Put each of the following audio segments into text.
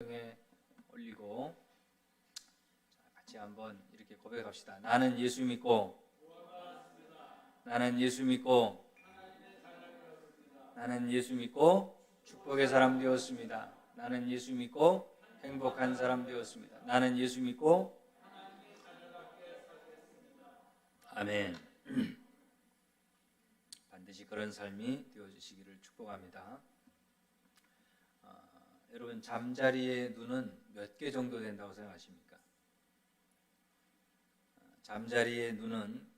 에 올리고 같이 한번 이렇게 고백합시다. 나는 예수 믿고, 나는 예수 믿고, 나는 예수 믿고 축복의 사람 되었습니다. 나는 예수 믿고 행복한 사람 되었습니다. 나는 예수 믿고. 아멘. 반드시 그런 삶이 되어주시기를 축복합니다. 여러분, 잠자리의 눈은 몇 개 정도 된다고 생각하십니까? 잠자리의 눈은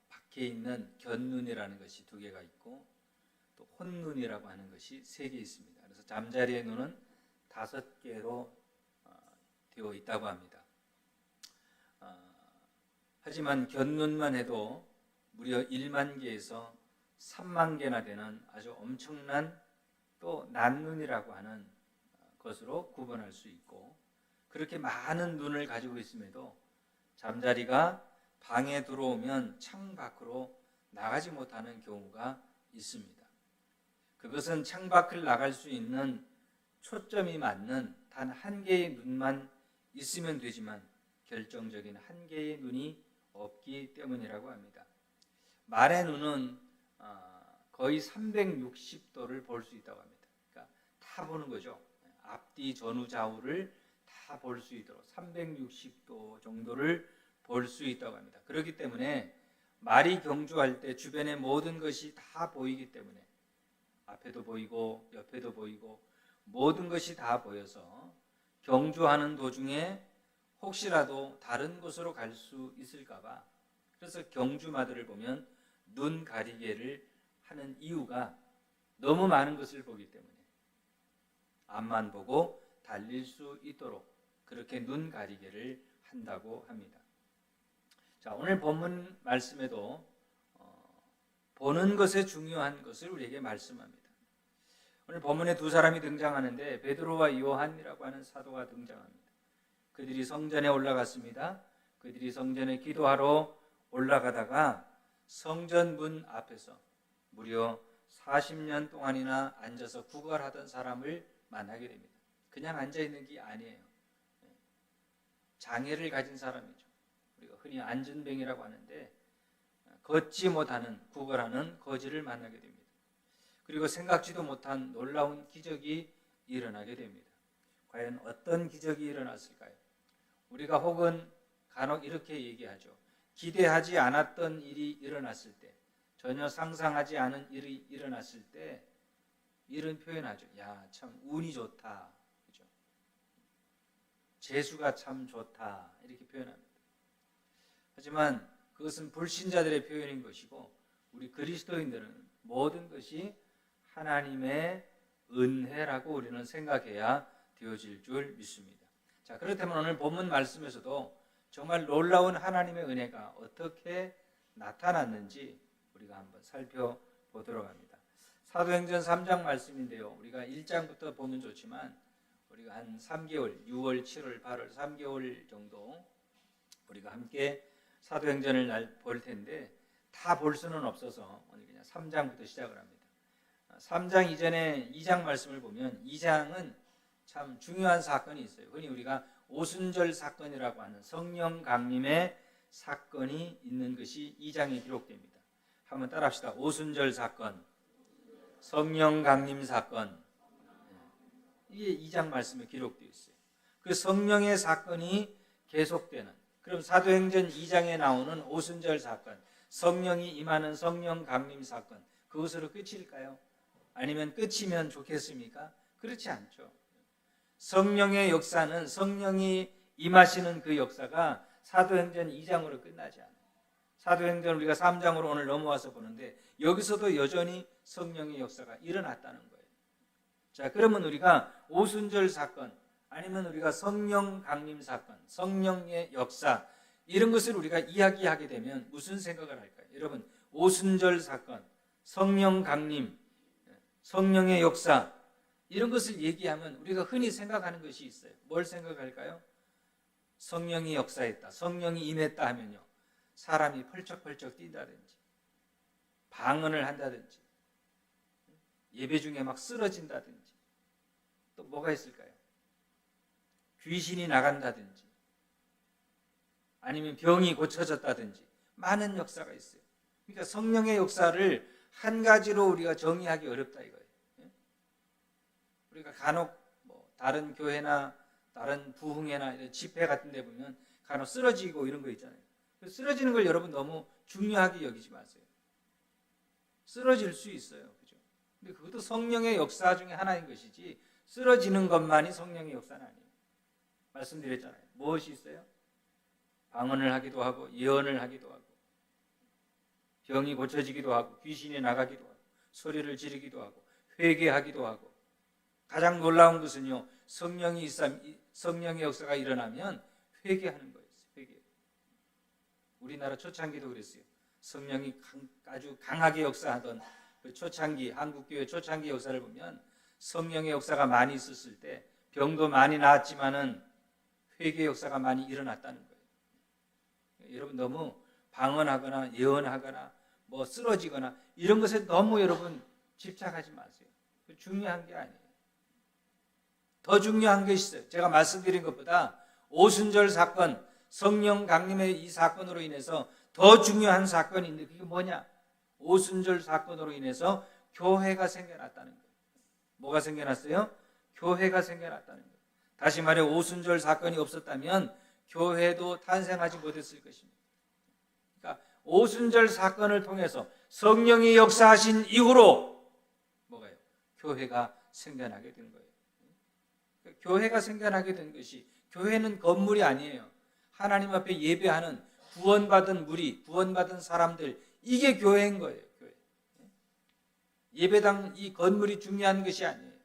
밖에 있는 곁눈이라는 것이 2개가 있고 또 혼눈이라고 하는 것이 3개 있습니다. 그래서 잠자리의 눈은 5개로 되어 있다고 합니다. 하지만 곁눈만 해도 무려 1만 개에서 3만 개나 되는 아주 엄청난 또 난눈이라고 하는 것으로 구분할 수 있고, 그렇게 많은 눈을 가지고 있음에도 잠자리가 방에 들어오면 창 밖으로 나가지 못하는 경우가 있습니다. 그것은 창 밖을 나갈 수 있는 초점이 맞는 단 1개의 눈만 있으면 되지만 결정적인 1개의 눈이 없기 때문이라고 합니다. 말의 눈은 거의 360도를 볼 수 있다고 합니다. 그러니까 다 보는 거죠. 앞뒤 전후 좌우를 다 볼 수 있도록 360도 정도를 볼 수 있다고 합니다. 그렇기 때문에 말이 경주할 때 주변의 모든 것이 다 보이기 때문에 앞에도 보이고 옆에도 보이고 모든 것이 다 보여서 경주하는 도중에 혹시라도 다른 곳으로 갈 수 있을까 봐, 그래서 경주마들을 보면 눈 가리개를 하는 이유가 너무 많은 것을 보기 때문에 앞만 보고 달릴 수 있도록 그렇게 눈 가리개를 한다고 합니다. 자, 오늘 본문 말씀에도 보는 것에 중요한 것을 우리에게 말씀합니다. 오늘 본문에 2 사람이 등장하는데 베드로와 요한이라고 하는 사도가 등장합니다. 그들이 성전에 올라갔습니다. 그들이 성전에 기도하러 올라가다가 성전 문 앞에서 무려 40년 동안이나 앉아서 구걸하던 사람을 만나게 됩니다. 그냥 앉아있는 게 아니에요. 장애를 가진 사람이죠. 우리가 흔히 안전병이라고 하는데 걷지 못하는, 구걸하는 거지를 만나게 됩니다. 그리고 생각지도 못한 놀라운 기적이 일어나게 됩니다. 과연 어떤 기적이 일어났을까요? 우리가 혹은 간혹 이렇게 얘기하죠. 기대하지 않았던 일이 일어났을 때, 전혀 상상하지 않은 일이 일어났을 때 이런 표현하죠. 야, 참 운이 좋다. 그죠? 재수가 참 좋다. 이렇게 표현합니다. 하지만 그것은 불신자들의 표현인 것이고, 우리 그리스도인들은 모든 것이 하나님의 은혜라고 우리는 생각해야 되어질 줄 믿습니다. 자, 그렇다면 오늘 본문 말씀에서도 정말 놀라운 하나님의 은혜가 어떻게 나타났는지 우리가 한번 살펴보도록 합니다. 사도행전 3장 말씀인데요. 우리가 1장부터 보면 좋지만 우리가 한 3개월, 6월, 7월, 8월 3개월 정도 우리가 함께 사도행전을 볼 텐데 다 볼 수는 없어서 오늘 그냥 3장부터 시작을 합니다. 3장 이전에 2장 말씀을 보면 2장은 참 중요한 사건이 있어요. 흔히 우리가 오순절 사건이라고 하는 성령 강림의 사건이 있는 것이 2장에 기록됩니다. 한번 따라합시다. 오순절 사건, 성령 강림 사건. 이게 2장 말씀에 기록되어 있어요. 그 성령의 사건이 계속되는, 그럼 사도행전 2장에 나오는 오순절 사건, 성령이 임하는 성령 강림 사건, 그것으로 끝일까요? 아니면 끝이면 좋겠습니까? 그렇지 않죠. 성령의 역사는, 성령이 임하시는 그 역사가 사도행전 2장으로 끝나지 않아요. 사도행전 우리가 3장으로 오늘 넘어와서 보는데 여기서도 여전히 성령의 역사가 일어났다는 거예요. 자, 그러면 우리가 오순절 사건, 아니면 우리가 성령 강림 사건, 성령의 역사, 이런 것을 우리가 이야기하게 되면 무슨 생각을 할까요? 여러분, 오순절 사건, 성령 강림, 성령의 역사, 이런 것을 얘기하면 우리가 흔히 생각하는 것이 있어요. 뭘 생각할까요? 성령이 역사했다, 성령이 임했다 하면요, 사람이 펄쩍펄쩍 뛴다든지 방언을 한다든지 예배 중에 막 쓰러진다든지 또 뭐가 있을까요? 귀신이 나간다든지 아니면 병이 고쳐졌다든지 많은 역사가 있어요. 그러니까 성령의 역사를 한 가지로 우리가 정의하기 어렵다 이거예요. 우리가 간혹 뭐 다른 교회나 다른 부흥회나 이런 집회 같은 데 보면 간혹 쓰러지고 이런 거 있잖아요. 쓰러지는 걸 여러분 너무 중요하게 여기지 마세요. 쓰러질 수 있어요. 그죠? 근데 그것도 성령의 역사 중에 하나인 것이지 쓰러지는 것만이 성령의 역사는 아니에요. 말씀드렸잖아요. 무엇이 있어요? 방언을 하기도 하고 예언을 하기도 하고 병이 고쳐지기도 하고 귀신이 나가기도 하고 소리를 지르기도 하고 회개하기도 하고 가장 놀라운 것은요. 성령의 역사가 일어나면 회개하는 거예요. 회개. 우리나라 초창기도 그랬어요. 성령이 아주 강하게 역사하던 그 초창기 한국교회 초창기 역사를 보면 성령의 역사가 많이 있었을 때 병도 많이 나았지만은 회개 역사가 많이 일어났다는 거예요. 여러분 너무 방언하거나 예언하거나 뭐 쓰러지거나 이런 것에 너무 여러분 집착하지 마세요. 중요한 게 아니에요. 더 중요한 것이 있어요. 제가 말씀드린 것보다 오순절 사건, 성령 강림의 이 사건으로 인해서 더 중요한 사건이 있는데 그게 뭐냐? 오순절 사건으로 인해서 교회가 생겨났다는 거예요. 뭐가 생겨났어요? 교회가 생겨났다는 거예요. 다시 말해 오순절 사건이 없었다면 교회도 탄생하지 못했을 것입니다. 그러니까 오순절 사건을 통해서 성령이 역사하신 이후로 뭐가요? 교회가 생겨나게 된 거예요. 그러니까 교회가 생겨나게 된 것이 교회는 건물이 아니에요. 하나님 앞에 예배하는 구원받은 무리, 구원받은 사람들 이게 교회인 거예요. 교회. 예배당 이 건물이 중요한 것이 아니에요.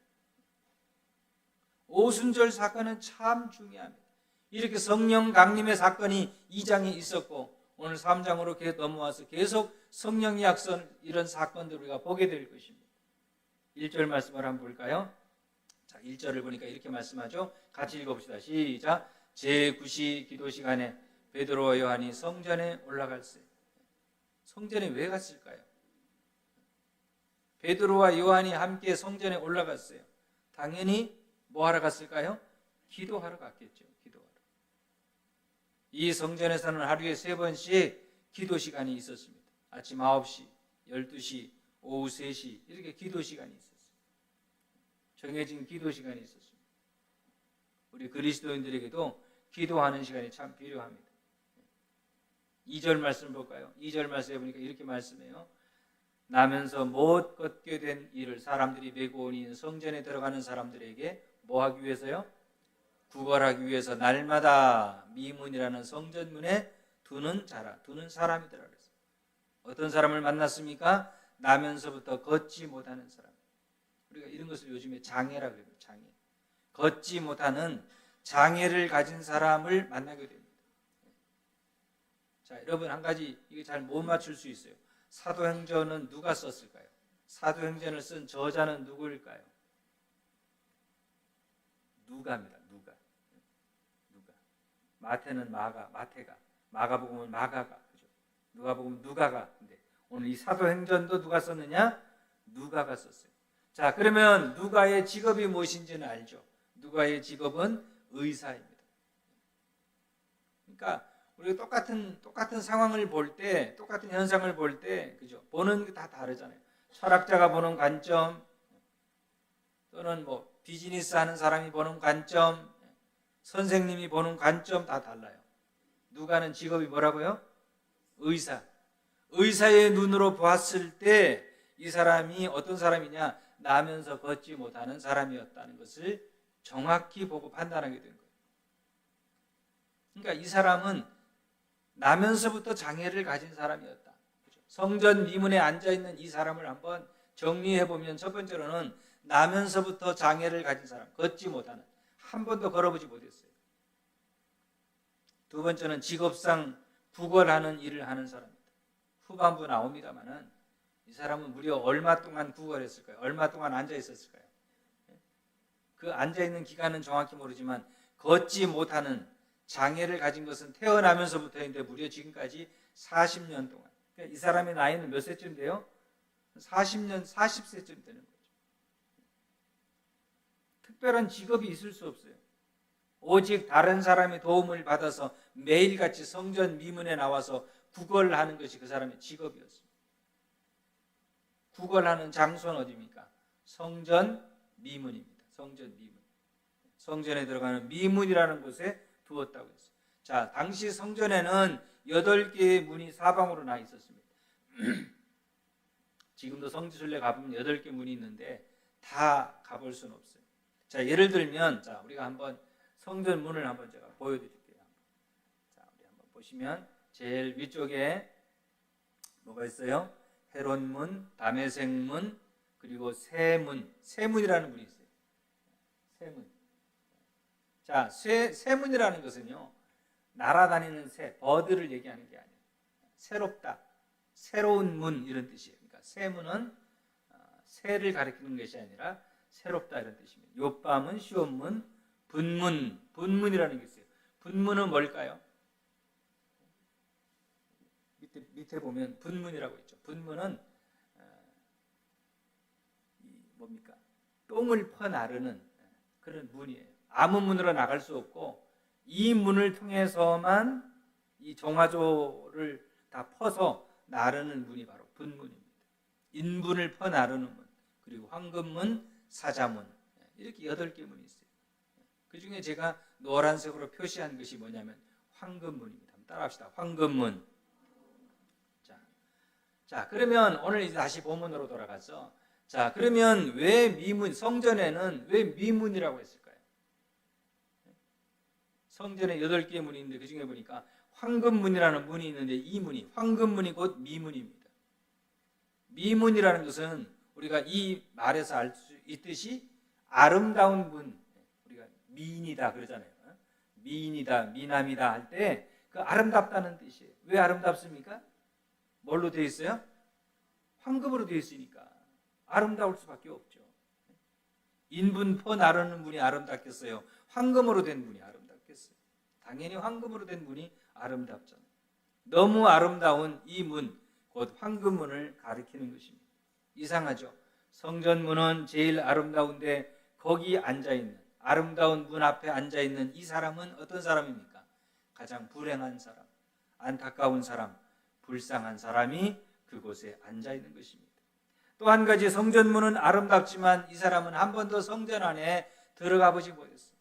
오순절 사건은 참 중요합니다. 이렇게 성령 강림의 사건이 2장에 있었고 오늘 3장으로 계속 넘어와서 계속 성령의 약선 이런 사건들을 우리가 보게 될 것입니다. 1절 말씀을 한번 볼까요? 자, 1절을 보니까 이렇게 말씀하죠. 같이 읽어봅시다. 시작. 제9시 기도 시간에 베드로와 요한이 성전에 올라갔어요. 성전에 왜 갔을까요? 베드로와 요한이 함께 성전에 올라갔어요. 당연히 뭐 하러 갔을까요? 기도하러 갔겠죠. 기도하러. 이 성전에서는 하루에 3번씩 기도 시간이 있었습니다. 아침 9시, 12시, 오후 3시 이렇게 기도 시간이 있었어요. 정해진 기도 시간이 있었습니다. 우리 그리스도인들에게도 기도하는 시간이 참 필요합니다. 2절 말씀 볼까요? 2절 말씀에 보니까 이렇게 말씀해요. 나면서 못 걷게 된 이를 사람들이 메고 오니 성전에 들어가는 사람들에게 뭐 하기 위해서요? 구걸하기 위해서 날마다 미문이라는 성전문에 두는 자라, 두는 사람이더라 그랬어요. 어떤 사람을 만났습니까? 나면서부터 걷지 못하는 사람. 우리가 이런 것을 요즘에 장애라 그래요. 장애. 걷지 못하는 장애를 가진 사람을 만나게 됩니다. 자, 여러분 한 가지 이게 잘 못 맞출 수 있어요. 사도행전은 누가 썼을까요? 사도행전을 쓴 저자는 누구일까요? 누가입니다. 누가. 마태는 마태가. 마가복음은 마가가. 그죠? 누가복음 누가가. 근데 오늘 이 사도행전도 누가 썼느냐? 누가가 썼어요. 자, 그러면 누가의 직업이 무엇인지는 알죠? 누가의 직업은 의사입니다. 그러니까 우리가 똑같은 상황을 볼 때, 똑같은 현상을 볼 때, 그죠? 보는 게 다 다르잖아요. 철학자가 보는 관점, 또는 뭐 비즈니스 하는 사람이 보는 관점, 선생님이 보는 관점 다 달라요. 누가는 직업이 뭐라고요? 의사. 의사의 눈으로 보았을 때 이 사람이 어떤 사람이냐? 나면서 걷지 못하는 사람이었다는 것을 정확히 보고 판단하게 된 거예요. 그러니까 이 사람은 나면서부터 장애를 가진 사람이었다. 성전 미문에 앉아있는 이 사람을 한번 정리해보면 첫 번째로는 나면서부터 장애를 가진 사람, 걷지 못하는, 한 번도 걸어보지 못했어요. 두 번째는 직업상 구걸하는 일을 하는 사람입니다. 후반부 나옵니다만은 이 사람은 무려 얼마 동안 구걸했을까요? 얼마 동안 앉아있었을까요? 그 앉아있는 기간은 정확히 모르지만 걷지 못하는 장애를 가진 것은 태어나면서부터인데 무려 지금까지 40년 동안. 그러니까 이 사람의 나이는 몇 세쯤 돼요? 40년, 40세쯤 되는 거죠. 특별한 직업이 있을 수 없어요. 오직 다른 사람의 도움을 받아서 매일같이 성전 미문에 나와서 구걸하는 것이 그 사람의 직업이었습니다. 구걸하는 장소는 어디입니까? 성전 미문입니다. 성전 미문. 성전에 들어가는 미문이라는 곳에 두었다고 했어요. 자, 당시 성전에는 8개의 문이 사방으로 나 있었습니다. 지금도 성지순례 가보면 8개 문이 있는데 다 가볼 수는 없어요. 자, 예를 들면, 자, 우리가 한번 성전 문을 한번 제가 보여드릴게요. 자, 우리 한번 보시면 제일 위쪽에 뭐가 있어요? 헤롯문, 다메섹문, 그리고 세문, 세문이라는 문이 있어요. 세문. 자, 세문이라는 것은요, 날아다니는 새, 버드를 얘기하는 게 아니에요. 새롭다, 새로운 문 이런 뜻이에요. 그러니까 세문은 새를 가리키는 것이 아니라 새롭다 이런 뜻입니다. 욥밤은 시온문, 분문, 분문이라는 게 있어요. 분문은 뭘까요? 밑에 보면 분문이라고 있죠. 분문은 뭡니까? 똥을 퍼나르는 그런 문이에요. 아무 문으로 나갈 수 없고 이 문을 통해서만 이 정화조를 다 퍼서 나르는 문이 바로 분문입니다. 인분을 퍼나르는 문, 그리고 황금문, 사자문, 이렇게 8개 문이 있어요. 그 중에 제가 노란색으로 표시한 것이 뭐냐면 황금문입니다. 한번 따라합시다. 황금문. 자, 그러면 오늘 이제 다시 본문으로 돌아가서, 자, 그러면 왜 미문, 성전에는 왜 미문이라고 했을까요? 성전에 8개의 문이 있는데 그 중에 보니까 황금문이라는 문이 있는데 이 문이, 황금문이 곧 미문입니다. 미문이라는 것은 우리가 이 말에서 알 수 있듯이 아름다운 문, 우리가 미인이다 그러잖아요. 미인이다, 미남이다 할 때 그 아름답다는 뜻이에요. 왜 아름답습니까? 뭘로 되어 있어요? 황금으로 되어 있으니까 아름다울 수밖에 없죠. 인분 퍼 나르는 분이 아름답겠어요? 황금으로 된 분이 아름답겠어요? 당연히 황금으로 된 분이 아름답잖아요. 너무 아름다운 이 문, 곧 황금문을 가리키는 것입니다. 이상하죠? 성전문은 제일 아름다운데 거기 앉아있는, 아름다운 문 앞에 앉아있는 이 사람은 어떤 사람입니까? 가장 불행한 사람, 안타까운 사람, 불쌍한 사람이 그곳에 앉아있는 것입니다. 또 한 가지, 성전문은 아름답지만 이 사람은 한 번도 성전 안에 들어가 보지 못했어요.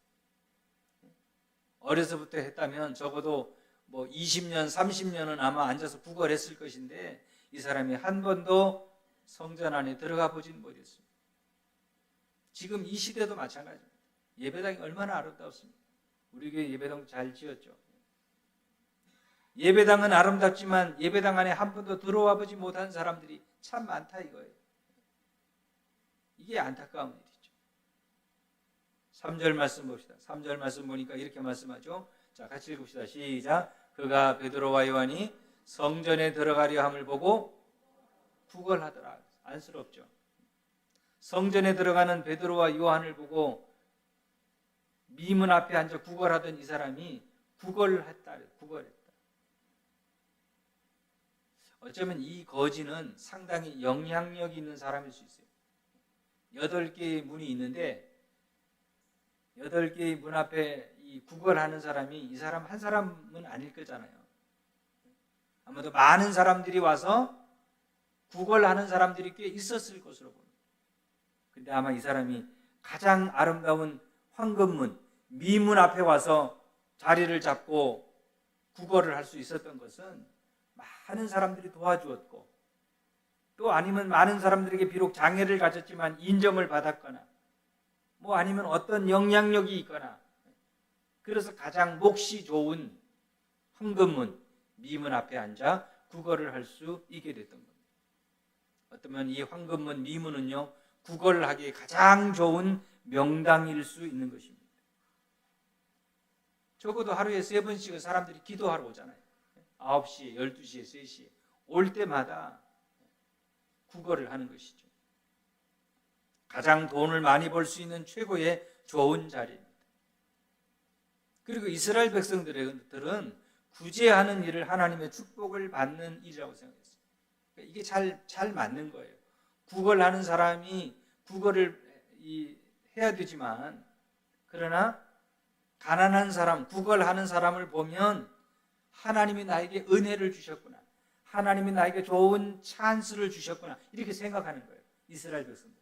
어려서부터 했다면 적어도 뭐 20년, 30년은 아마 앉아서 구걸했을 것인데 이 사람이 한 번도 성전 안에 들어가 보진 못했습니다. 지금 이 시대도 마찬가지입니다. 예배당이 얼마나 아름답습니까? 우리 교회 예배당 잘 지었죠. 예배당은 아름답지만 예배당 안에 한 번도 들어와 보지 못한 사람들이 참 많다 이거예요. 이게 안타까운 일이죠. 3절 말씀 봅시다. 3절 말씀 보니까 이렇게 말씀하죠. 자, 같이 읽읍시다. 시작. 그가 베드로와 요한이 성전에 들어가려 함을 보고 구걸하더라. 안쓰럽죠. 성전에 들어가는 베드로와 요한을 보고 미문 앞에 앉아 구걸하던 이 사람이 구걸했다. 구걸했다. 어쩌면 이 거지는 상당히 영향력 있는 사람일 수 있어요. 8개의 문이 있는데 8개의 문 앞에 이 구걸하는 사람이 이 사람 한 사람은 아닐 거잖아요. 아마도 많은 사람들이 와서 구걸하는 사람들이 꽤 있었을 것으로 봅니다. 근데 아마 이 사람이 가장 아름다운 황금문, 미문 앞에 와서 자리를 잡고 구걸을 할 수 있었던 것은 많은 사람들이 도와주었고, 또 아니면 많은 사람들에게 비록 장애를 가졌지만 인정을 받았거나, 뭐 아니면 어떤 영향력이 있거나, 그래서 가장 몫이 좋은 황금문, 미문 앞에 앉아 구걸을 할 수 있게 됐던 겁니다. 어쩌면 이 황금문, 미문은요, 구걸을 하기에 가장 좋은 명당일 수 있는 것입니다. 적어도 하루에 3번씩은 사람들이 기도하러 오잖아요. 9시에, 12시에, 3시에 올 때마다 구걸을 하는 것이죠. 가장 돈을 많이 벌 수 있는 최고의 좋은 자리입니다. 그리고 이스라엘 백성들은 구제하는 일을 하나님의 축복을 받는 일이라고 생각했어요. 그러니까 이게 잘 맞는 거예요. 구걸하는 사람이 구걸을 해야 되지만, 그러나 가난한 사람, 구걸하는 사람을 보면 하나님이 나에게 은혜를 주셨구나, 하나님이 나에게 좋은 찬스를 주셨구나, 이렇게 생각하는 거예요, 이스라엘 백성들.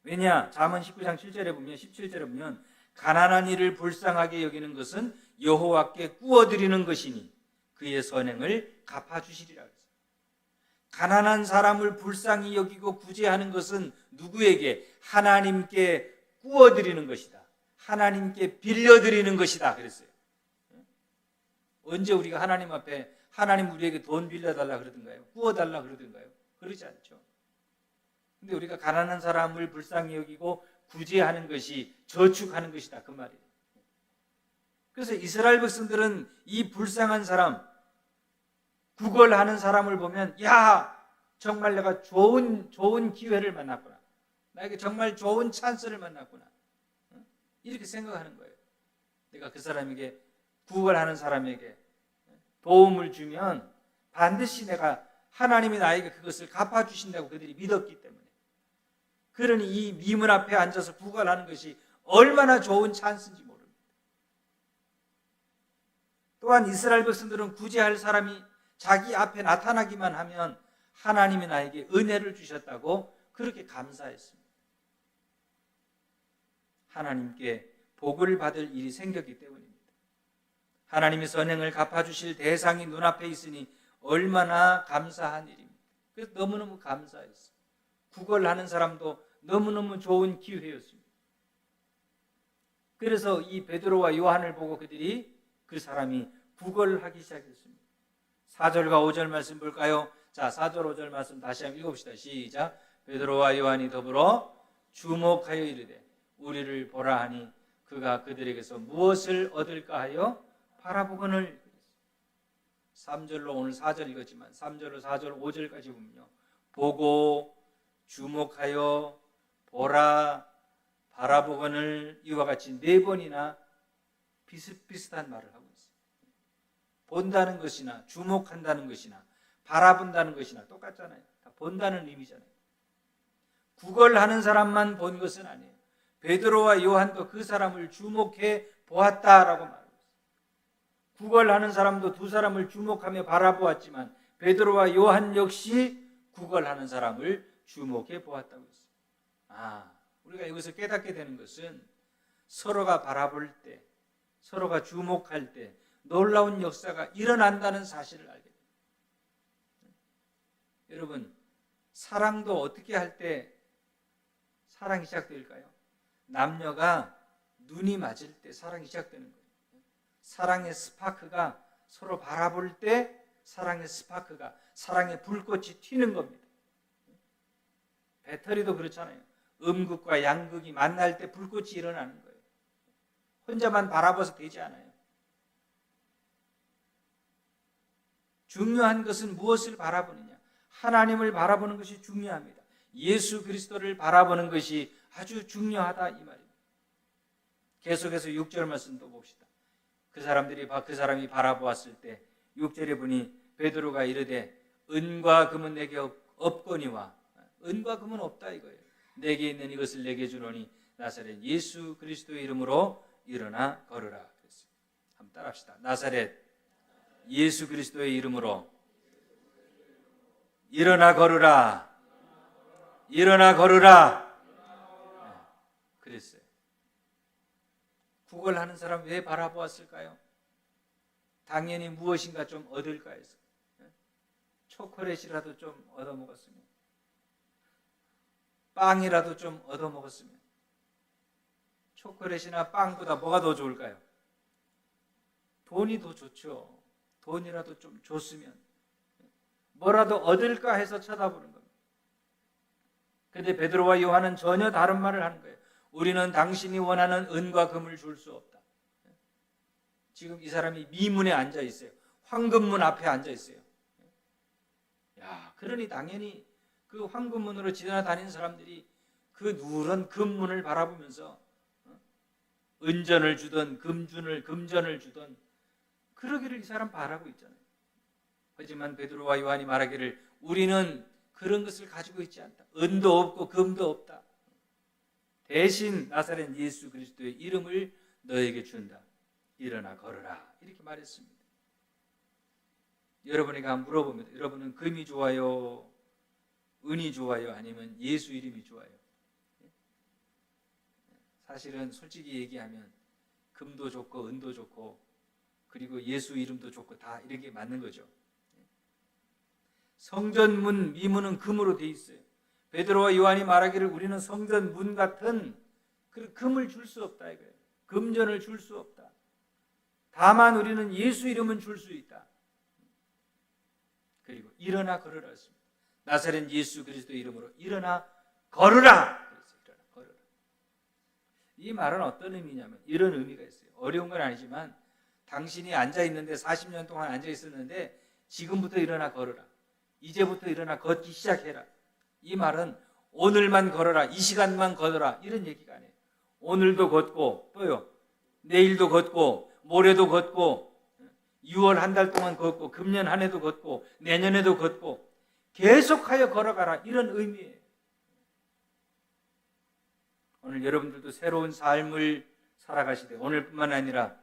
왜냐? 잠언 19장 7절에 보면, 17절에 보면 가난한 이를 불쌍하게 여기는 것은 여호와께 구워드리는 것이니 그의 선행을 갚아주시리라 했어요. 가난한 사람을 불쌍히 여기고 구제하는 것은 누구에게? 하나님께 구워드리는 것이다, 하나님께 빌려드리는 것이다 그랬어요. 언제 우리가 하나님 앞에 하나님 우리에게 돈 빌려달라 그러던가요? 구워달라 그러던가요? 그러지 않죠. 근데 우리가 가난한 사람을 불쌍히 여기고 구제하는 것이 저축하는 것이다, 그 말이에요. 그래서 이스라엘 백성들은 이 불쌍한 사람, 구걸하는 사람을 보면, 야, 정말 내가 좋은 기회를 만났구나, 나에게 정말 좋은 찬스를 만났구나, 이렇게 생각하는 거예요. 내가 그 사람에게, 구걸하는 사람에게 도움을 주면 반드시 내가, 하나님이 나에게 그것을 갚아주신다고 그들이 믿었기 때문에, 그러니 이 미문 앞에 앉아서 구걸하는 것이 얼마나 좋은 찬스인지 모릅니다. 또한 이스라엘 백성들은 구제할 사람이 자기 앞에 나타나기만 하면 하나님이 나에게 은혜를 주셨다고 그렇게 감사했습니다. 하나님께 복을 받을 일이 생겼기 때문입니다. 하나님의 선행을 갚아주실 대상이 눈앞에 있으니 얼마나 감사한 일입니다. 그래서 너무너무 감사했어요. 구걸하는 사람도 너무너무 좋은 기회였습니다. 그래서 이 베드로와 요한을 보고 그들이, 그 사람이 구걸하기 시작했습니다. 4절과 5절 말씀 볼까요? 자, 4절 5절 말씀 다시 한번 읽어봅시다. 시작. 베드로와 요한이 더불어 주목하여 이르되 우리를 보라 하니 그가 그들에게서 무엇을 얻을까 하여 바라보거늘. 3절로 오늘 4절 읽었지만 3절로 4절 5절까지 보면요, 보고, 주목하여, 보라, 바라보거늘, 이와 같이 4번이나 비슷비슷한 말을 하고 있어요. 본다는 것이나 주목한다는 것이나 바라본다는 것이나 똑같잖아요. 다 본다는 의미잖아요. 구걸하는 사람만 본 것은 아니에요. 베드로와 요한도 그 사람을 주목해 보았다라고 말합니다. 구걸하는 사람도 두 사람을 주목하며 바라보았지만 베드로와 요한 역시 구걸하는 사람을 주목해 보았다고 했어요. 우리가 여기서 깨닫게 되는 것은 서로가 바라볼 때, 서로가 주목할 때 놀라운 역사가 일어난다는 사실을 알게 됩니다. 여러분, 사랑도 어떻게 할 때 사랑이 시작될까요? 남녀가 눈이 맞을 때 사랑이 시작되는 거예요. 사랑의 스파크가 서로 바라볼 때 사랑의 스파크가, 사랑의 불꽃이 튀는 겁니다. 배터리도 그렇잖아요. 음극과 양극이 만날 때 불꽃이 일어나는 거예요. 혼자만 바라봐서 되지 않아요. 중요한 것은 무엇을 바라보느냐? 하나님을 바라보는 것이 중요합니다. 예수 그리스도를 바라보는 것이 아주 중요하다, 이 말입니다. 계속해서 6절 말씀도 봅시다. 그 사람이 바라보았을 때 6절에 보니 베드로가 이르되 은과 금은 내게 없거니와, 은과 금은 없다 이거예요. 내게 있는 이것을 내게 주노니 나사렛 예수 그리스도의 이름으로 일어나 걸으라 그랬어요. 한번 따라합시다. 나사렛 예수 그리스도의 이름으로 일어나 걸으라. 일어나 걸으라. 그랬어요. 구걸하는 사람 왜 바라보았을까요? 당연히 무엇인가 좀 얻을까 해서. 초콜릿이라도 좀 얻어먹었으면, 빵이라도 좀 얻어먹었으면. 초콜릿이나 빵보다 뭐가 더 좋을까요? 돈이 더 좋죠. 돈이라도 좀 줬으면 뭐라도 얻을까 해서 쳐다보는 겁니다. 그런데 베드로와 요한은 전혀 다른 말을 하는 거예요. 우리는 당신이 원하는 은과 금을 줄 수 없다. 지금 이 사람이 미문에 앉아 있어요. 황금문 앞에 앉아 있어요. 그러니 당연히 그 황금문으로 지나다니는 사람들이 그 누런 금문을 바라보면서 은전을 주던 금전을 주던 그러기를 이 사람 바라고 있잖아요. 하지만 베드로와 요한이 말하기를 우리는 그런 것을 가지고 있지 않다. 은도 없고 금도 없다. 대신 나사렛 예수 그리스도의 이름을 너에게 준다. 일어나 걸어라. 이렇게 말했습니다. 여러분에게 한번 물어보면 여러분은 금이 좋아요? 은이 좋아요? 아니면 예수 이름이 좋아요? 사실은 솔직히 얘기하면 금도 좋고 은도 좋고 그리고 예수 이름도 좋고 다 이렇게 맞는 거죠. 성전 문 미문은 금으로 돼 있어요. 베드로와 요한이 말하기를 우리는 성전 문 같은 그 금을 줄 수 없다 이거예요. 금전을 줄 수 없다. 다만 우리는 예수 이름은 줄 수 있다. 그리고 일어나 걸으라 했습니다. 나사렛 예수 그리스도 이름으로 일어나 걸으라. 그래서 일어나 걸으라. 이 말은 어떤 의미냐면 이런 의미가 있어요. 어려운 건 아니지만 당신이 앉아 있는데 40년 동안 앉아 있었는데 지금부터 일어나 걸으라. 이제부터 일어나 걷기 시작해라. 이 말은 오늘만 걸어라. 이 시간만 걸어라. 이런 얘기가 아니에요. 오늘도 걷고 또요. 내일도 걷고 모레도 걷고 6월 한 달 동안 걷고 금년 한 해도 걷고 내년에도 걷고 계속하여 걸어가라. 이런 의미예요. 오늘 여러분들도 새로운 삶을 살아가시되 오늘뿐만 아니라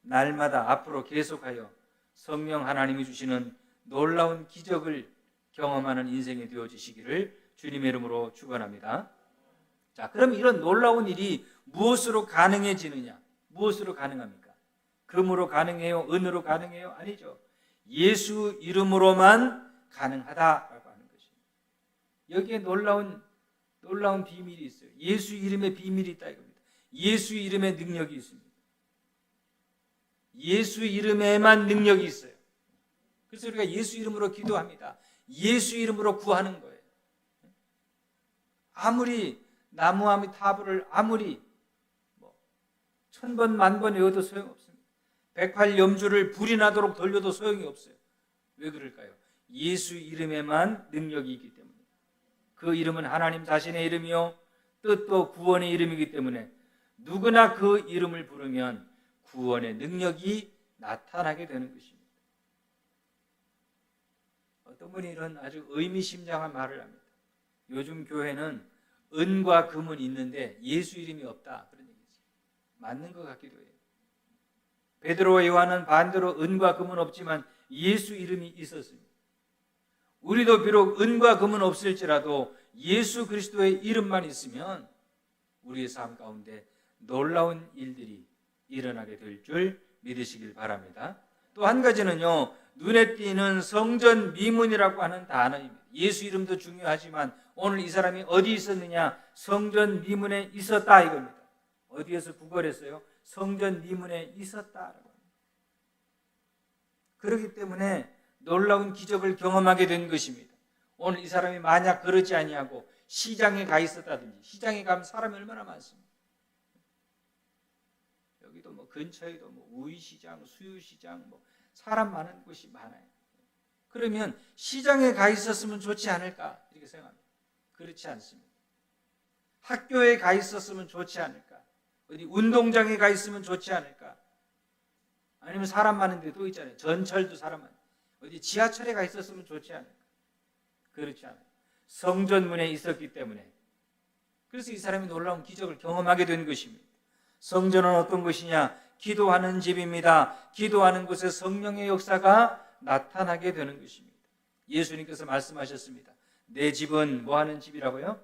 날마다 앞으로 계속하여 성령 하나님이 주시는 놀라운 기적을 경험하는 인생이 되어지시기를 주님의 이름으로 축원합니다. 자, 그럼 이런 놀라운 일이 무엇으로 가능해지느냐? 무엇으로 가능합니까? 금으로 가능해요? 은으로 가능해요? 아니죠. 예수 이름으로만 가능하다라고 하는 것입니다. 여기에 놀라운 비밀이 있어요. 예수 이름의 비밀이 있다 이겁니다. 예수 이름의 능력이 있습니다. 예수 이름에만 능력이 있어요. 그래서 우리가 예수 이름으로 기도합니다. 예수 이름으로 구하는 거예요. 아무리 나무아미 타불을 아무리 1000번 만번 외워도 소용없습니다. 108염주를 불이 나도록 돌려도 소용이 없어요. 왜 그럴까요? 예수 이름에만 능력이 있기 때문에. 그 이름은 하나님 자신의 이름이요 뜻도 구원의 이름이기 때문에 누구나 그 이름을 부르면 구원의 능력이 나타나게 되는 것입니다. 어떤 분이 이런 아주 의미심장한 말을 합니다. 요즘 교회는 은과 금은 있는데 예수 이름이 없다. 그런 얘기죠. 맞는 것 같기도 해요. 베드로와 요한은 반대로 은과 금은 없지만 예수 이름이 있었습니다. 우리도 비록 은과 금은 없을지라도 예수 그리스도의 이름만 있으면 우리의 삶 가운데 놀라운 일들이 일어나게 될 줄 믿으시길 바랍니다. 또 한 가지는요, 눈에 띄는 성전 미문이라고 하는 단어입니다. 예수 이름도 중요하지만 오늘 이 사람이 어디 있었느냐? 성전 미문에 있었다 이겁니다. 어디에서 구걸했어요? 성전 미문에 있었다라고 합니다. 그렇기 때문에 놀라운 기적을 경험하게 된 것입니다. 오늘 이 사람이 만약 그러지 아니하고 시장에 가 있었다든지, 시장에 가면 사람이 얼마나 많습니까? 여기도 근처에도 우이시장, 수유시장, 사람 많은 곳이 많아요. 그러면 시장에 가 있었으면 좋지 않을까? 이렇게 생각합니다. 그렇지 않습니다. 학교에 가 있었으면 좋지 않을까? 어디 운동장에 가 있으면 좋지 않을까? 아니면 사람 많은 데 또 있잖아요. 전철도 사람 많은 어디 지하철에 가 있었으면 좋지 않을까? 그렇지 않아요. 성전문에 있었기 때문에. 그래서 이 사람이 놀라운 기적을 경험하게 된 것입니다. 성전은 어떤 것이냐? 기도하는 집입니다. 기도하는 곳에 성령의 역사가 나타나게 되는 것입니다. 예수님께서 말씀하셨습니다. 내 집은 뭐 하는 집이라고요?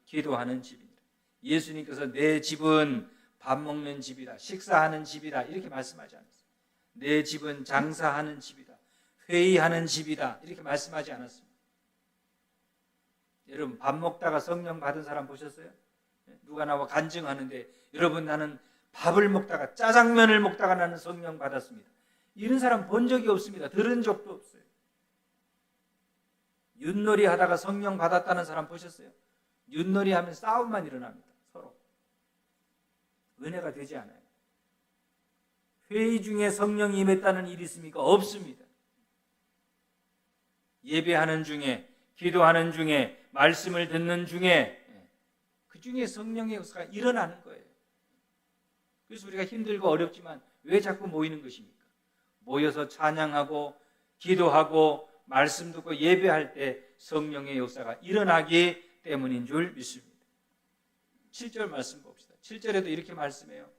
기도하는 집입니다. 예수님께서 내 집은 밥 먹는 집이다, 식사하는 집이다 이렇게 말씀하지 않았어요. 내 집은 장사하는 집이다, 회의하는 집이다 이렇게 말씀하지 않았습니다. 여러분 밥 먹다가 성령 받은 사람 보셨어요? 누가 나와 간증하는데 여러분 나는 밥을 먹다가 짜장면을 먹다가 나는 성령 받았습니다. 이런 사람 본 적이 없습니다. 들은 적도 없어요. 윷놀이 하다가 성령 받았다는 사람 보셨어요? 윷놀이 하면 싸움만 일어납니다. 서로. 은혜가 되지 않아요. 회의 중에 성령이 임했다는 일이 있습니까? 없습니다. 예배하는 중에, 기도하는 중에, 말씀을 듣는 중에 그 중에 성령의 역사가 일어나는 거예요. 그래서 우리가 힘들고 어렵지만 왜 자꾸 모이는 것입니까? 모여서 찬양하고 기도하고 말씀 듣고 예배할 때 성령의 역사가 일어나기 때문인 줄 믿습니다. 7절 말씀 봅시다. 7절에도 이렇게 말씀해요.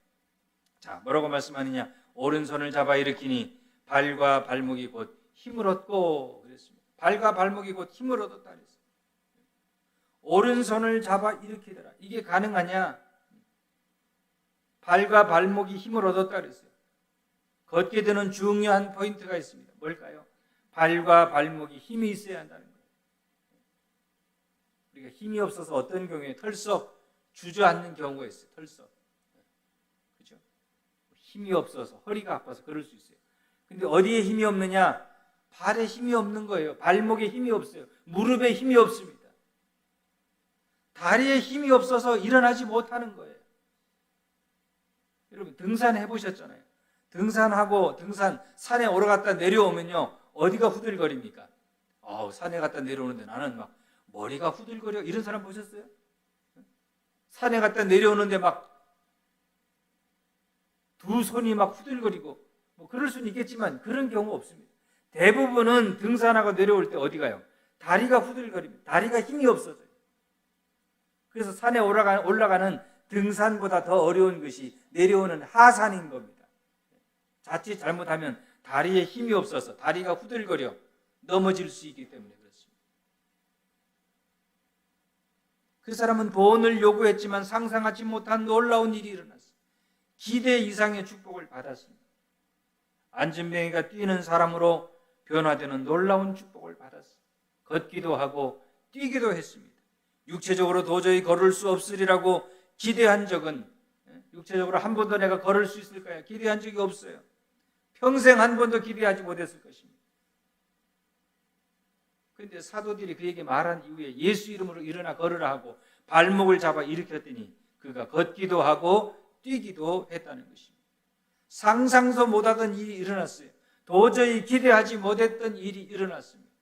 자, 뭐라고 말씀하느냐? 오른손을 잡아 일으키니 발과 발목이 곧 힘을 얻고 그랬습니다. 발과 발목이 곧 힘을 얻었다 그랬어요. 오른손을 잡아 일으키더라. 이게 가능하냐? 발과 발목이 힘을 얻었다 그랬어요. 걷게 되는 중요한 포인트가 있습니다. 뭘까요? 발과 발목이 힘이 있어야 한다는 거예요. 우리가 힘이 없어서 어떤 경우에 털썩 주저앉는 경우가 있어요. 털썩. 그죠? 힘이 없어서 허리가 아파서 그럴 수 있어요. 근데 어디에 힘이 없느냐? 발에 힘이 없는 거예요. 발목에 힘이 없어요. 무릎에 힘이 없습니다. 다리에 힘이 없어서 일어나지 못하는 거예요. 여러분 등산해 보셨잖아요. 등산하고 산에 올라갔다 내려오면요. 어디가 후들거립니까? 산에 갔다 내려오는데 나는 막 머리가 후들거려. 이런 사람 보셨어요? 산에 갔다 내려오는데 막 두 손이 막 후들거리고 뭐 그럴 수는 있겠지만 그런 경우 없습니다. 대부분은 등산하고 내려올 때 어디 가요? 다리가 후들거립니다. 다리가 힘이 없어져요. 그래서 산에 올라가는 등산보다 더 어려운 것이 내려오는 하산인 겁니다. 자칫 잘못하면 다리에 힘이 없어서 다리가 후들거려 넘어질 수 있기 때문에 그렇습니다. 그 사람은 돈을 요구했지만 상상하지 못한 놀라운 일이 일어났어요. 기대 이상의 축복을 받았습니다. 안진뱅이가 뛰는 사람으로 변화되는 놀라운 축복을 받았어요. 걷기도 하고 뛰기도 했습니다. 육체적으로 도저히 걸을 수 없으리라고 기대한 적은, 육체적으로 한 번도 내가 걸을 수 있을까요? 기대한 적이 없어요. 평생 한 번도 기대하지 못했을 것입니다. 그런데 사도들이 그에게 말한 이후에 예수 이름으로 일어나 걸으라 하고 발목을 잡아 일으켰더니 그가 걷기도 하고 뛰기도 했다는 것입니다. 상상도 못하던 일이 일어났어요. 도저히 기대하지 못했던 일이 일어났습니다.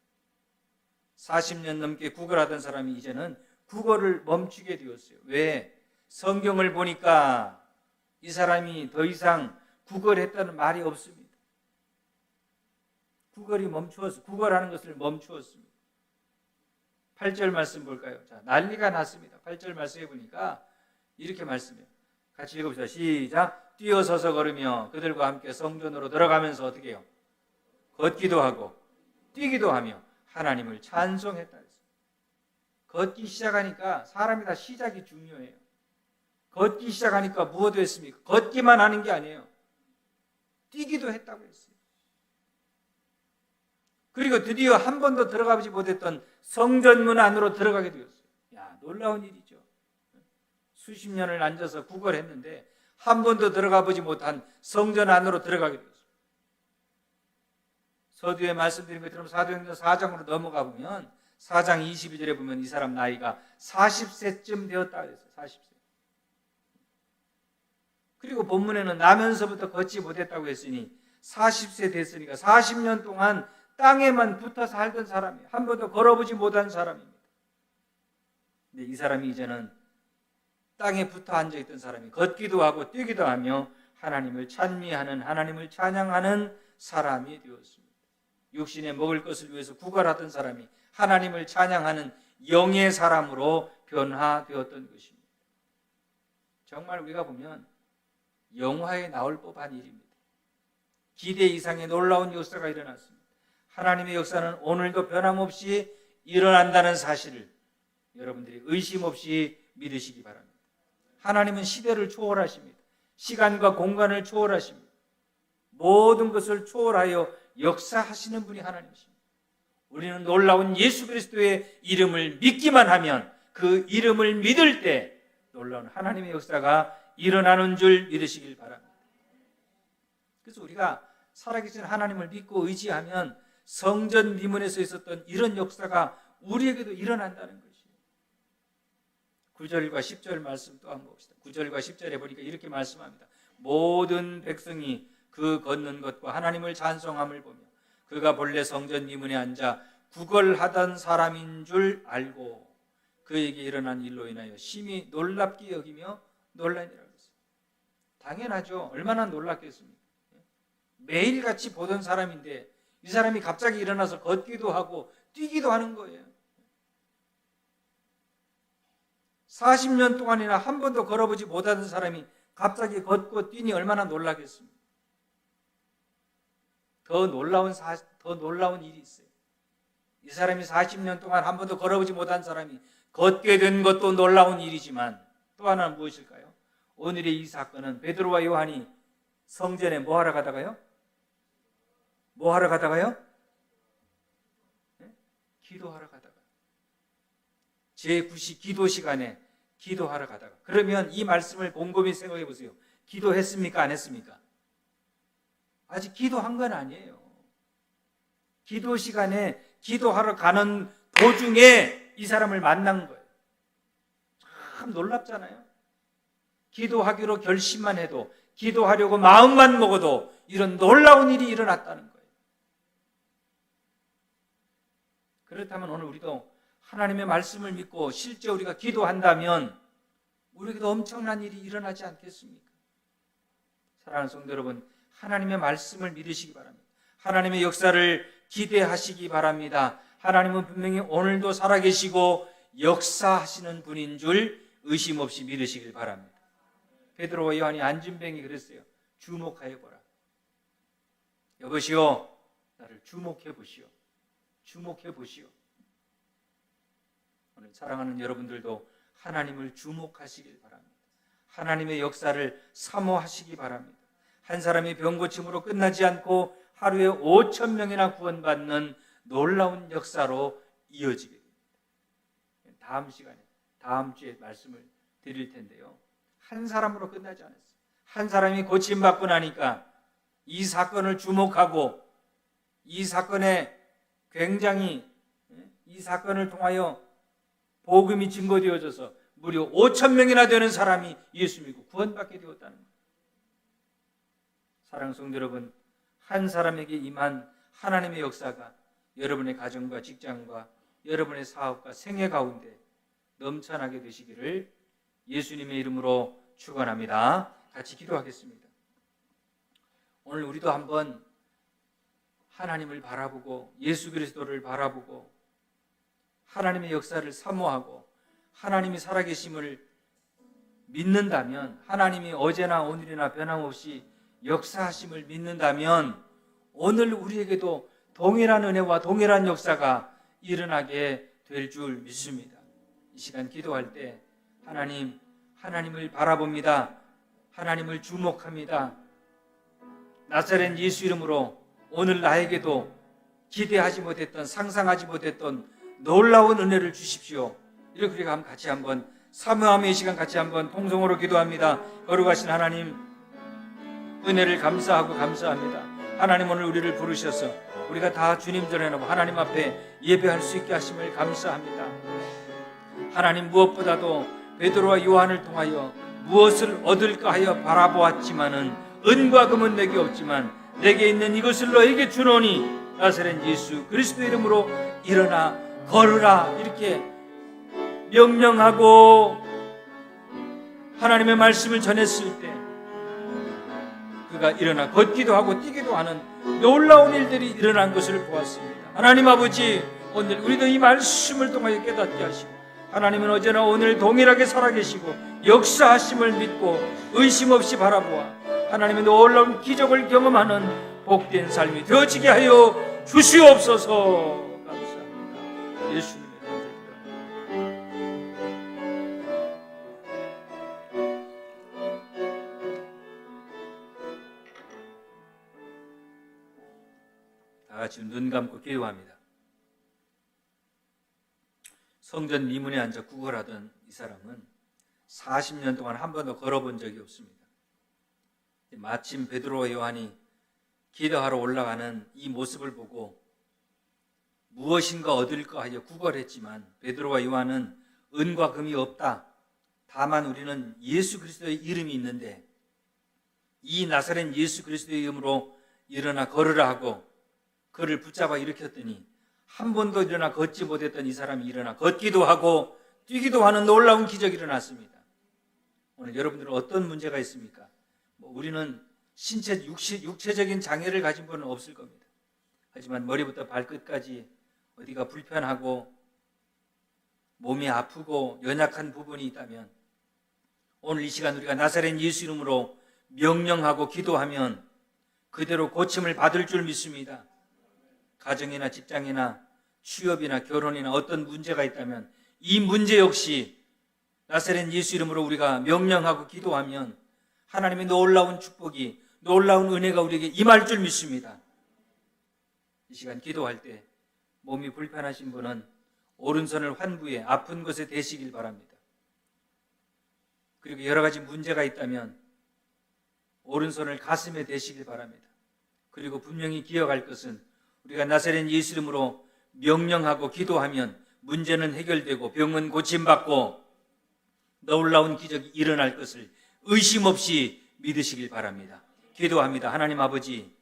40년 넘게 구걸하던 사람이 이제는 구걸을 멈추게 되었어요. 왜? 성경을 보니까 이 사람이 더 이상 구걸했다는 말이 없습니다. 구걸하는 것을 멈추었습니다. 8절 말씀 볼까요? 자, 난리가 났습니다. 8절 말씀해 보니까 이렇게 말씀해요. 같이 읽읍시다. 시작. 뛰어서서 걸으며 그들과 함께 성전으로 들어가면서 어떻게 해요? 걷기도 하고 뛰기도 하며 하나님을 찬송했다. 걷기 시작하니까 사람이 다 시작이 중요해요. 걷기 시작하니까 무엇도 했습니까? 걷기만 하는 게 아니에요. 뛰기도 했다고 했어요. 그리고 드디어 한 번도 들어가지 못했던 성전문 안으로 들어가게 되었어요. 야, 놀라운 일이죠. 수십 년을 앉아서 구걸했는데 한 번도 들어가 보지 못한 성전 안으로 들어가게 되었어요. 서두에 말씀드린 것처럼 사도행전 4장으로 넘어가 보면 4장 22절에 보면 이 사람 나이가 40세쯤 되었다 그랬어요. 40세. 그리고 본문에는 나면서부터 걷지 못했다고 했으니 40세 됐으니까 40년 동안 땅에만 붙어 살던 사람이 한 번도 걸어보지 못한 사람입니다. 근데 이 사람이 이제는 땅에 붙어 앉아있던 사람이 걷기도 하고 뛰기도 하며 하나님을 찬미하는, 하나님을 찬양하는 사람이 되었습니다. 육신에 먹을 것을 위해서 구걸하던 사람이 하나님을 찬양하는 영의 사람으로 변화되었던 것입니다. 정말 우리가 보면 영화에 나올 법한 일입니다. 기대 이상의 놀라운 역사가 일어났습니다. 하나님의 역사는 오늘도 변함없이 일어난다는 사실을 여러분들이 의심 없이 믿으시기 바랍니다. 하나님은 시대를 초월하십니다. 시간과 공간을 초월하십니다. 모든 것을 초월하여 역사하시는 분이 하나님이십니다. 우리는 놀라운 예수 그리스도의 이름을 믿기만 하면 그 이름을 믿을 때 놀라운 하나님의 역사가 일어나는 줄 믿으시길 바랍니다. 그래서 우리가 살아계신 하나님을 믿고 의지하면 성전 미문에서 있었던 이런 역사가 우리에게도 일어난다는 것이에요. 9절과 10절 말씀 또 한번 봅시다. 9절과 10절에 보니까 이렇게 말씀합니다. 모든 백성이 그 걷는 것과 하나님을 찬송함을 보며 그가 본래 성전 미문에 앉아 구걸하던 사람인 줄 알고 그에게 일어난 일로 인하여 심히 놀랍게 여기며 놀라니라고 했어요. 당연하죠. 얼마나 놀랐겠습니까? 매일같이 보던 사람인데 이 사람이 갑자기 일어나서 걷기도 하고 뛰기도 하는 거예요. 40년 동안이나 한 번도 걸어보지 못하던 사람이 갑자기 걷고 뛰니 얼마나 놀라겠습니까? 더 놀라운 일이 있어요. 이 사람이 40년 동안 한 번도 걸어보지 못한 사람이 걷게 된 것도 놀라운 일이지만 또 하나는 무엇일까요? 오늘의 이 사건은 베드로와 요한이 성전에 뭐 하러 가다가요? 뭐 하러 가다가요? 네? 기도하러 가다가. 제9시 기도 시간에 기도하러 가다가. 그러면 이 말씀을 곰곰이 생각해 보세요. 기도했습니까? 안 했습니까? 아직 기도한 건 아니에요. 기도 시간에 기도하러 가는 도중에 이 사람을 만난 거예요. 참 놀랍잖아요. 기도하기로 결심만 해도, 기도하려고 마음만 먹어도 이런 놀라운 일이 일어났다는 거예요. 그렇다면 오늘 우리도 하나님의 말씀을 믿고 실제 우리가 기도한다면 우리에게도 엄청난 일이 일어나지 않겠습니까? 사랑하는 성도 여러분, 하나님의 말씀을 믿으시기 바랍니다. 하나님의 역사를 기대하시기 바랍니다. 하나님은 분명히 오늘도 살아계시고 역사하시는 분인 줄 의심 없이 믿으시길 바랍니다. 베드로와 요한이 안진뱅이 그랬어요. 주목하여 보라. 여보시오, 나를 주목해 보시오. 주목해 보시오. 오늘 사랑하는 여러분들도 하나님을 주목하시길 바랍니다. 하나님의 역사를 사모하시기 바랍니다. 한 사람이 병고침으로 끝나지 않고 하루에 5,000명이나 구원받는 놀라운 역사로 이어지게 됩니다. 다음 시간에, 다음 주에 말씀을 드릴 텐데요. 한 사람으로 끝나지 않았어요. 한 사람이 고침받고 나니까 이 사건을 주목하고 이 사건에 굉장히 이 사건을 통하여 복음이 증거되어져서 무려 5,000명이나 되는 사람이 예수 믿고 구원받게 되었다는 거예요. 사랑하는 성도 여러분, 한 사람에게 임한 하나님의 역사가 여러분의 가정과 직장과 여러분의 사업과 생애 가운데 넘쳐나게 되시기를 예수님의 이름으로 축원합니다. 같이 기도하겠습니다. 오늘 우리도 한번 하나님을 바라보고 예수 그리스도를 바라보고 하나님의 역사를 사모하고 하나님이 살아계심을 믿는다면, 하나님이 어제나 오늘이나 변함없이 역사하심을 믿는다면 오늘 우리에게도 동일한 은혜와 동일한 역사가 일어나게 될 줄 믿습니다. 이 시간 기도할 때 하나님을 바라봅니다. 하나님을 주목합니다. 나사렛 예수 이름으로 오늘 나에게도 기대하지 못했던, 상상하지 못했던 놀라운 은혜를 주십시오. 이렇게 우리가 같이 한번 사모함의 시간 같이 한번 통성으로 기도합니다. 거룩하신 하나님, 은혜를 감사하고 감사합니다. 하나님, 오늘 우리를 부르셔서 우리가 다 주님 전에 나와 하나님 앞에 예배할 수 있게 하심을 감사합니다. 하나님, 무엇보다도 베드로와 요한을 통하여 무엇을 얻을까 하여 바라보았지만은 은과 금은 내게 없지만 내게 있는 이것을 너에게 주노니 나사렛 예수 그리스도 이름으로 일어나 걸으라, 이렇게 명령하고 하나님의 말씀을 전했을 때 그가 일어나 걷기도 하고 뛰기도 하는 놀라운 일들이 일어난 것을 보았습니다. 하나님 아버지, 오늘 우리도 이 말씀을 통하여 깨닫게 하시고 하나님은 어제나 오늘 동일하게 살아계시고 역사하심을 믿고 의심 없이 바라보아 하나님의 놀라운 기적을 경험하는 복된 삶이 되어지게 하여 주시옵소서. 감사합니다. 예수님의 다 같이 눈 감고 기도합니다. 성전 미문에 앉아 구걸하던 이 사람은 40년 동안 한 번도 걸어본 적이 없습니다. 마침 베드로와 요한이 기도하러 올라가는 이 모습을 보고 무엇인가 얻을까 하여 구걸했지만 베드로와 요한은 은과 금이 없다. 다만 우리는 예수 그리스도의 이름이 있는데 이 나사렛 예수 그리스도의 이름으로 일어나 걸으라 하고 그를 붙잡아 일으켰더니 한 번도 일어나 걷지 못했던 이 사람이 일어나 걷기도 하고 뛰기도 하는 놀라운 기적이 일어났습니다. 오늘 여러분들은 어떤 문제가 있습니까? 우리는 육체적인 장애를 가진 분은 없을 겁니다. 하지만 머리부터 발끝까지 어디가 불편하고 몸이 아프고 연약한 부분이 있다면 오늘 이 시간 우리가 나사렛 예수 이름으로 명령하고 기도하면 그대로 고침을 받을 줄 믿습니다. 가정이나 직장이나 취업이나 결혼이나 어떤 문제가 있다면 이 문제 역시 나사렛 예수 이름으로 우리가 명령하고 기도하면 하나님의 놀라운 축복이, 놀라운 은혜가 우리에게 임할 줄 믿습니다. 이 시간 기도할 때 몸이 불편하신 분은 오른손을 환부에 아픈 곳에 대시길 바랍니다. 그리고 여러 가지 문제가 있다면 오른손을 가슴에 대시길 바랍니다. 그리고 분명히 기억할 것은 우리가 나사렛 예수 이름으로 명령하고 기도하면 문제는 해결되고 병은 고침받고 놀라운 기적이 일어날 것을 의심 없이 믿으시길 바랍니다. 기도합니다. 하나님 아버지,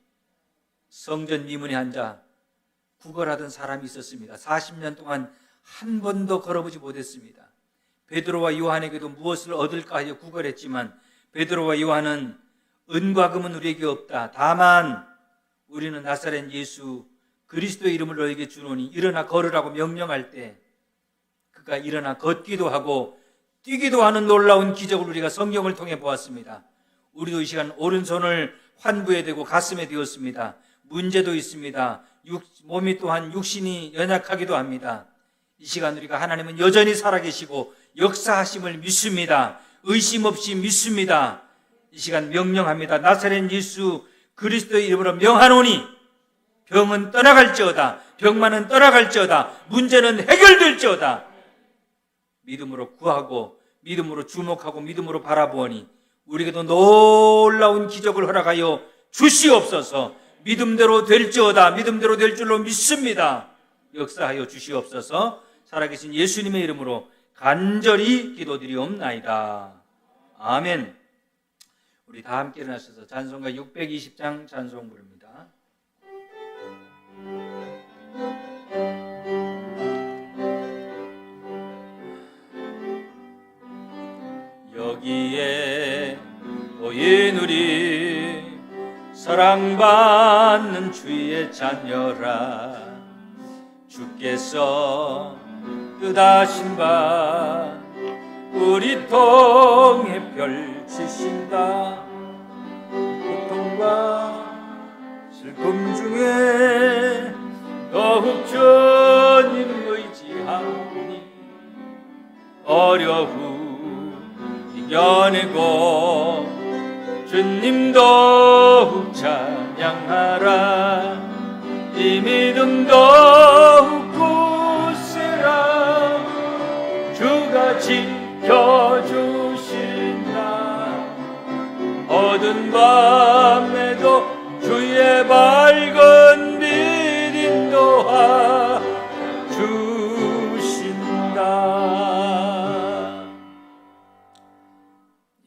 성전 미문에 앉아 구걸하던 사람이 있었습니다. 40년 동안 한 번도 걸어보지 못했습니다. 베드로와 요한에게도 무엇을 얻을까 하여 구걸했지만 베드로와 요한은 은과 금은 우리에게 없다. 다만 우리는 나사렛 예수 그리스도의 이름을 너에게 주노니 일어나 걸으라고 명령할 때 그가 일어나 걷기도 하고 뛰기도 하는 놀라운 기적을 우리가 성경을 통해 보았습니다. 우리도 이 시간 오른손을 환부에 대고 가슴에 대었습니다. 문제도 있습니다. 몸이 또한 육신이 연약하기도 합니다. 이 시간 우리가 하나님은 여전히 살아계시고 역사하심을 믿습니다. 의심 없이 믿습니다. 이 시간 명령합니다. 나사렛 예수 그리스도의 이름으로 명하노니 병은 떠나갈지어다. 병만은 떠나갈지어다. 문제는 해결될지어다. 믿음으로 구하고 믿음으로 주목하고 믿음으로 바라보니 우리에게도 놀라운 기적을 허락하여 주시옵소서. 믿음대로 될지어다. 믿음대로 될 줄로 믿습니다. 역사하여 주시옵소서. 살아계신 예수님의 이름으로 간절히 기도드리옵나이다. 아멘. 우리 다 함께 일어나셔서 찬송가 620장 찬송 부릅니다. 여기에 모인 우리 사랑받는 주의 자녀라. 주께서 뜻하신 바 우리 통해 펼치신다. 고통과 슬픔 중에 더욱 주님 의지하니 어려움 이겨내고 주님 더욱 찬양하라. 이 믿음 더욱 굳세라. 주가 지켜주신다. 어두운 밤에도 주의 밝은 빛 인도하 주신다.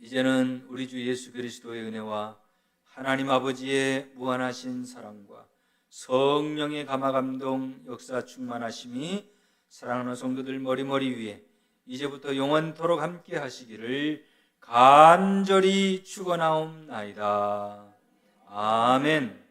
이제는 우리 주 예수 그리스도의 은혜와 하나님 아버지의 무한하신 사랑과 성령의 감화감동 역사 충만하심이 사랑하는 성도들 머리머리 위에 이제부터 영원토록 함께 하시기를 간절히 축원하옵나이다. 아멘.